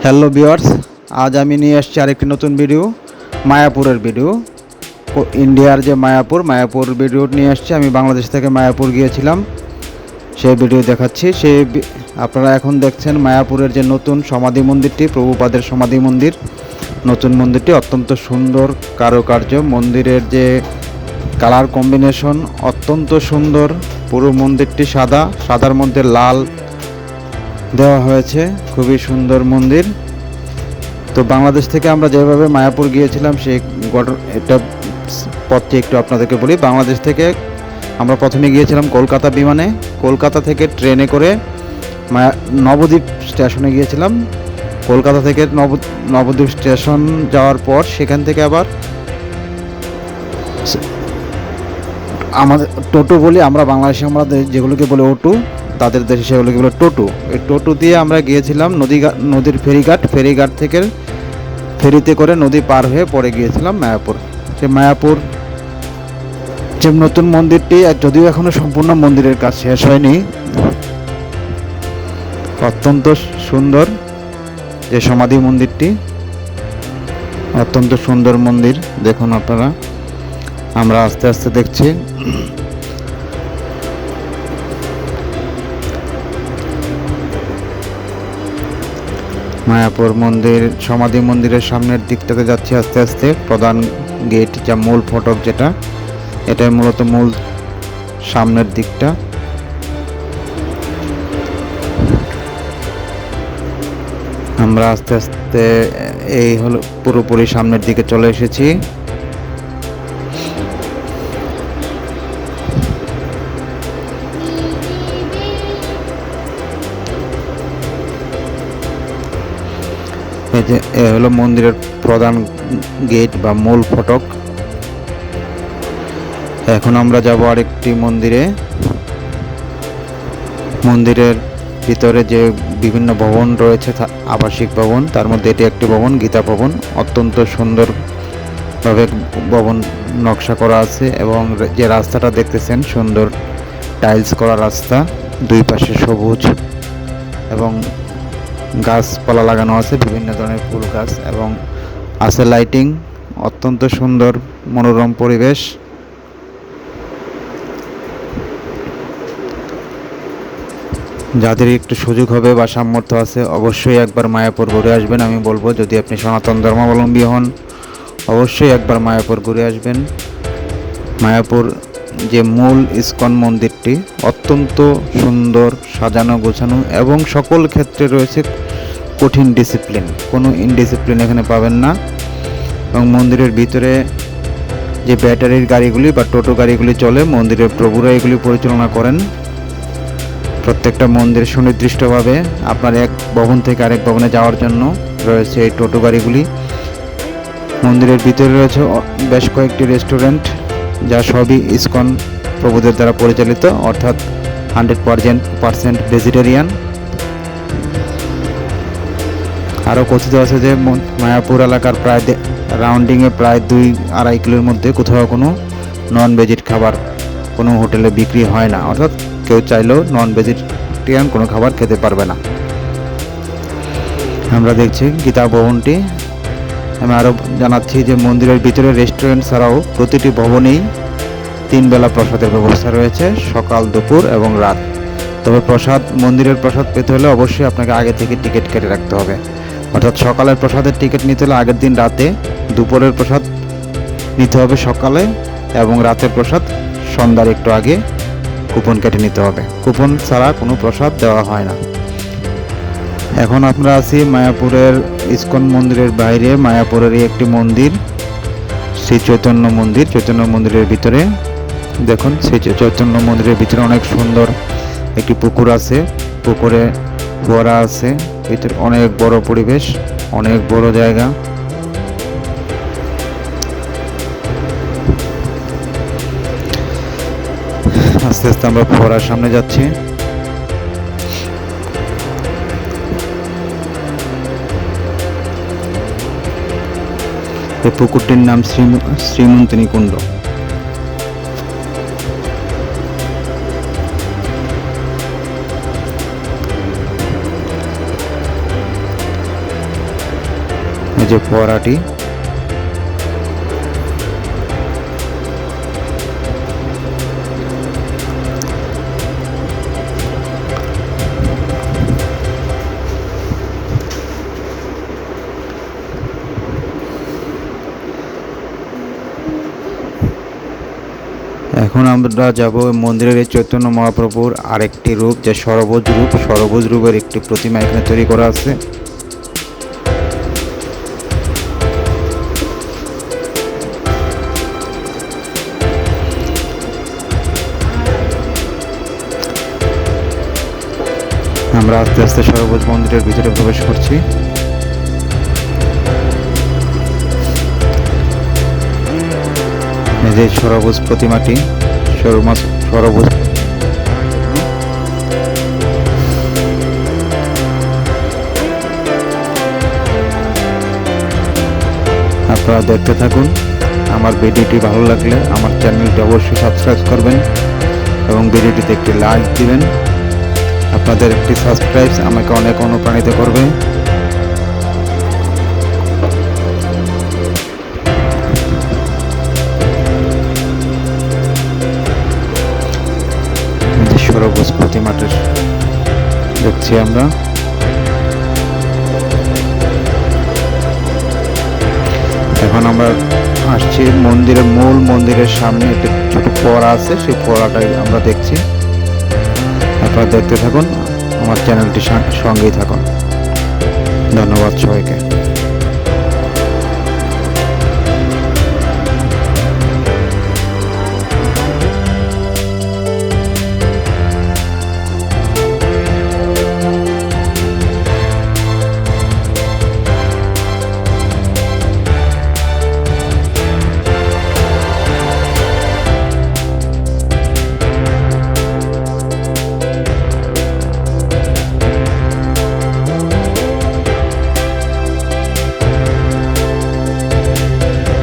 Hello viewers, আজ আমি নিয়ে এসেছি আরেকটি নতুন ভিডিও, মায়াপুরের ভিডিও। ইন্ডিয়ার যে মায়াপুর ভিডিও নিয়ে এসেছি। আমি বাংলাদেশ থেকে মায়াপুর গিয়েছিলাম, সেই ভিডিও দেখাচ্ছি। আপনারা এখন দেখছেন মায়াপুরের যে নতুন সমাধি মন্দিরটি, প্রভুপাদের সমাধি মন্দির। নতুন মন্দিরটি অত্যন্ত সুন্দর কারুকার্য, মন্দিরের যে কালার কম্বিনেশন অত্যন্ত সুন্দর। পুরো মন্দিরটি সাদার মধ্যে লাল দেওয়া হয়েছে, খুবই সুন্দর মন্দির। তো বাংলাদেশ থেকে আমরা যেভাবে মায়াপুর গিয়েছিলাম সেই এটা পথটি একটু আপনাদেরকে বলি। বাংলাদেশ থেকে আমরা প্রথমে গিয়েছিলাম কলকাতা বিমানে, কলকাতা থেকে ট্রেনে করে নবদ্বীপ স্টেশনে গিয়েছিলাম। কলকাতা থেকে নবদ্বীপ স্টেশন যাওয়ার পর সেখান থেকে আবার আমাদের টোটো বলি আমরা বাংলাদেশে, আমরা যেগুলোকে বলে অটো, তাদের দেশে সেগুলোকে বলে টোটো। এই টোটো দিয়ে আমরা গিয়েছিলাম নদীর ফেরিঘাট থেকে ফেরিতে করে নদী পার হয়ে পরে গিয়েছিলাম মায়াপুর। সে মায়াপুর যে নতুন মন্দিরটি, যদিও এখনো সম্পূর্ণ মন্দিরের কাজ শেষ হয়নি, অত্যন্ত সুন্দর যে সমাধি মন্দিরটি, অত্যন্ত সুন্দর মন্দির। দেখুন আপনারা, আমরা আস্তে আস্তে দেখছি। মায়াপুর মন্দির সমাধি মন্দিরের সামনের দিকটাতে যাচ্ছি আস্তে আস্তে। প্রধান গেট, যা মূল ফটক, যেটা এটাই মূলত মূল সামনের দিকটা। আমরা আস্তে আস্তে এই হলো পুরোপুরি সামনের দিকে চলে এসেছি। এই যে এ হলো মন্দিরের প্রধান গেট বা মূল ফটক। এখন আমরা যাব আরেকটি মন্দিরে। মন্দিরের ভিতরে যে বিভিন্ন ভবন রয়েছে, আবাসিক ভবন, তার মধ্যে এটি একটি ভবন, গীতা ভবন। অত্যন্ত সুন্দরভাবে ভবন নকশা করা আছে এবং যে রাস্তাটা দেখতেছেন, সুন্দর টাইলস করা রাস্তা, দুই পাশে সবুজ এবং গাছপালা লাগানো আছে, বিভিন্ন ধরনের ফুল গাছ, এবং আছে লাইটিং। অত্যন্ত সুন্দর মনোরম পরিবেশ। যাদের একটু সুযোগ হবে বা সামর্থ্য আছে, অবশ্যই একবার মায়াপুর ঘুরে আসবেন। আমি বলবো, যদি আপনি সনাতন ধর্মাবলম্বী হন, অবশ্যই একবার মায়াপুর ঘুরে আসবেন। মায়াপুর যে মূল ইস্কন মন্দিরটি অত্যন্ত সুন্দর, সাজানো গোছানো, এবং সকল ক্ষেত্রে রয়েছে কঠিন ডিসিপ্লিন, কোনো ইনডিসিপ্লিন এখানে পাবেন না। এবং মন্দিরের ভিতরে যে ব্যাটারির গাড়িগুলি বা টোটো গাড়িগুলি চলে, মন্দিরের প্রভুরা এগুলি পরিচালনা করেন। প্রত্যেকটা মন্দির সুনির্দিষ্টভাবে আপনার এক ভবন থেকে আরেক ভবনে যাওয়ার জন্য রয়েছে এই টোটো গাড়িগুলি। মন্দিরের ভিতরে রয়েছে বেশ কয়েকটি রেস্টুরেন্ট, যা সবই ইসকন প্রভুদের দ্বারা পরিচালিত, অর্থাৎ 100% ভেজিটেরিয়ান। আরও কথিত আছে যে মায়াপুর এলাকার প্রায় রাউন্ডিংয়ে প্রায় 2-2.5 কিলোর মধ্যে কোথাও কোনো নন ভেজিট খাবার কোনো হোটেলে বিক্রি হয় না, অর্থাৎ কেউ চাইলেও নন ভেজিটেরিয়ান কোনো খাবার খেতে পারবে না। আমরা দেখছি গীতা ভবনটি। আমি আরও জানাচ্ছি যে মন্দিরের ভিতরে রেস্টুরেন্ট ছাড়াও প্রতিটি ভবনেই 3 বেলা প্রসাদের ব্যবস্থা রয়েছে, সকাল, দুপুর এবং রাত। তবে মন্দিরের প্রসাদ পেতে হলে অবশ্যই আপনাকে আগে থেকে টিকিট কেটে রাখতে হবে। অর্থাৎ সকালের প্রসাদের টিকিট নিতে হলে আগের দিন রাতে, দুপুরের প্রসাদ নিতে হবে সকালে, এবং রাতের প্রসাদ সন্ধ্যার একটু আগে কুপন কেটে নিতে হবে। কুপন ছাড়া কোনো প্রসাদ দেওয়া হয় না। এখন আমরা আছি মায়াপুরের ইসকন মন্দিরের বাইরে, মায়াপুরেরই একটি মন্দির, শ্রী চৈতন্য মন্দির। চৈতন্য মন্দিরের ভিতরে দেখুন, শ্রী চৈতন্য মন্দিরের ভিতরে অনেক সুন্দর একটি পুকুর আছে, পুকুরে ফোয়ারা আছে, ভিতরে অনেক বড় পরিবেশ, অনেক বড় জায়গা। আস্তে আস্তে আমরা ফোয়ারার সামনে যাচ্ছি। এই পুকুরটির নাম শ্রীমন্তিনী কুণ্ড। যে ফোয়ারাটি, এখন আমরা যাব মন্দিরের এই চৈতন্য মহাপ্রভুর আরেকটি রূপ, যে সরবজ রূপ। সরবজ রূপের একটি প্রতিমা এখানে তৈরি করা আছে। আমরা আস্তে আস্তে সরবজ মন্দিরের ভিতরে প্রবেশ করছি। এই যে সরবজ প্রতিমাটি, সরবজ আপনারা দেখতে থাকুন। আমার ভিডিওটি ভালো লাগলে আমার চ্যানেলটি অবশ্যই সাবস্ক্রাইব করবেন এবং ভিডিওটিতে একটি লাইক দিবেন। আপনাদের একটি সাবস্ক্রাইব আমাকে অনেক অনুপ্রাণিত করবে। সরবজ প্রতিমাটি দেখছি আমরা। এখন আমরা আসছি মূল মন্দিরের সামনে একটি ছোট ফোয়ারা আছে, সেই ফোয়ারাটাই আমরা দেখছি। আপনারা দেখতে থাকুন, আমার চ্যানেলটি সঙ্গেই থাকুন। ধন্যবাদ সবাইকে।